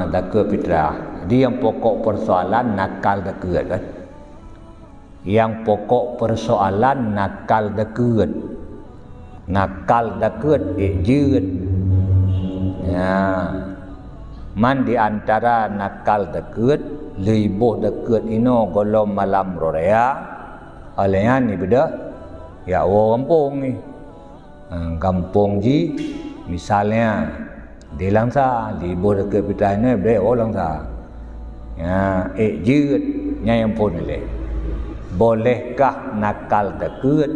takut fitrah. Jadi yang pokok persoalan nakal takut kan. Yang pokok persoalan nakal takut. Nakal takut jut. Ya. Man di antara nakal takut, libuh takut ino golom malam rorea. Alaian ni beda. Ya orang kampung ni. Kampung ji misalnya di langsa libuh dekat pitanya beda orang langsa. Ya, jut yang pun boleh. Bolehkah nakal takut?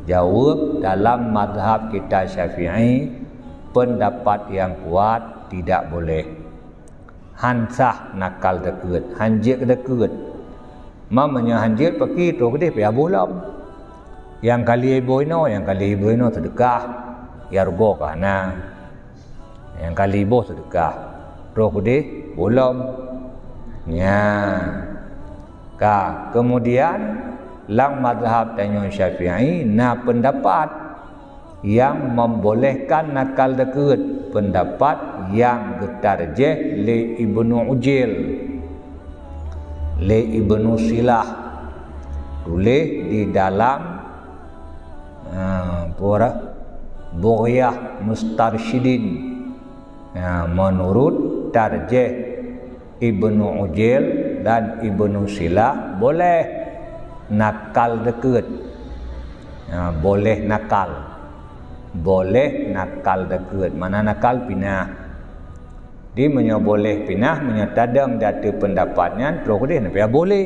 Jawab dalam mazhab kita Syafi'i, pendapat yang kuat tidak boleh. Hansah nakal takut, hanjit takut. Mamanya hanjit pergi tu ke dia bolam. Yang kali ibu ino sedekah, ya rugo kana. Yang kali ibu sedekah, roh ke dia bolam. Ya. Kemudian lang mazhab tanya Syafi'i na pendapat yang membolehkan nakal takut, pendapat yang getarjeh li Ibnu Ujil, li Ibnu Silah, tulis di dalam Bughyah Mustarsyidin. Menurut tarjeh Ibnu Ujil dan Ibnu Silah boleh nakal takut. Boleh nakal. Boleh nakal takut. Mana nakal pinah. Dia boleh pinah, tadang data pendapatnya terus dia nak boleh.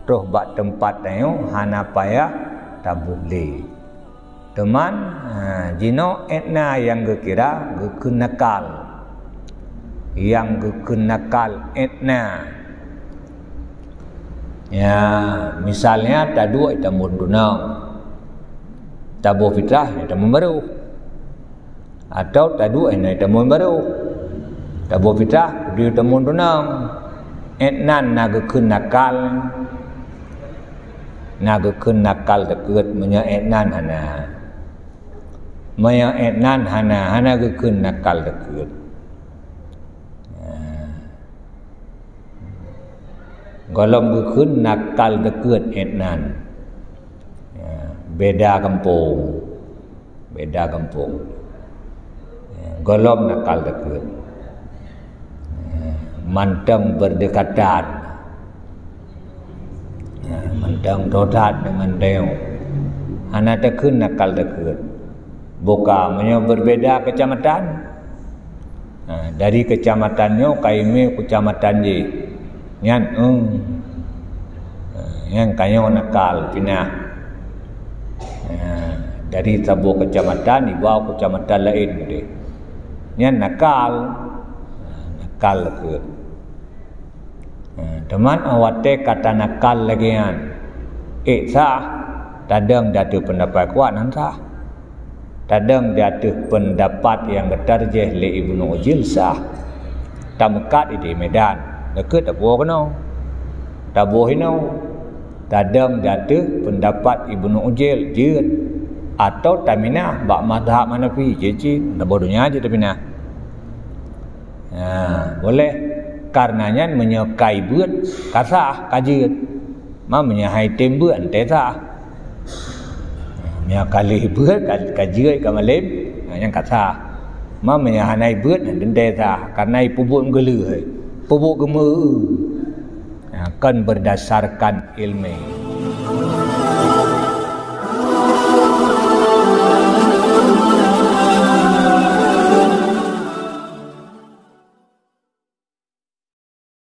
Terus bak tempat tengok hana payah tak boleh. Teman jino etna yang gekira gekenakal. Yang gekenakal etna. Ya, misalnya tadu ita munduna. Tabu fitrah ita membaru. Atau tadu ita membaru. Tabu fitrah dia ita munduna. Etnan na gekenakal. Na gekenakal takut menya etnan hana. Maya etnan hana gekenakal takut. Golom gekun nakal takut etnan. Beda kampung. Golom nakal takut. Mantang berdekatan. Mantang dodat dengan deo. Hana takut nakal takut. Buka berbeda kecamatan. Dari kecamatannya kaime kecamatan je. Yang kayo nakal pinah. Dari sebuah kecamatan dibawa ke kecamatan lain dia. Yang nakal takut. Teman awate kata nakal lagi kan. Sah. Tadang datu pendapat kuat sah. Tadang datu pendapat yang getarjeh li Ibnu Ujil sah. Tamkat di Medan. Dekat tak boleh kena. Tak boleh kena. Tadang datu pendapat Ibnu Ujil jut. Atau taminah bak mazhab Hanafi jeci. Tak bodohnya aja taminah. Boleh. Karenanya menyekai buat kasah kajut. Menyahai tembuk ante sah. Kali buat kajut kamalim yang kasah. Menyahanai buat ante sah. Karena pupuk gelu. Pupuk gemuk. Kan berdasarkan ilmu.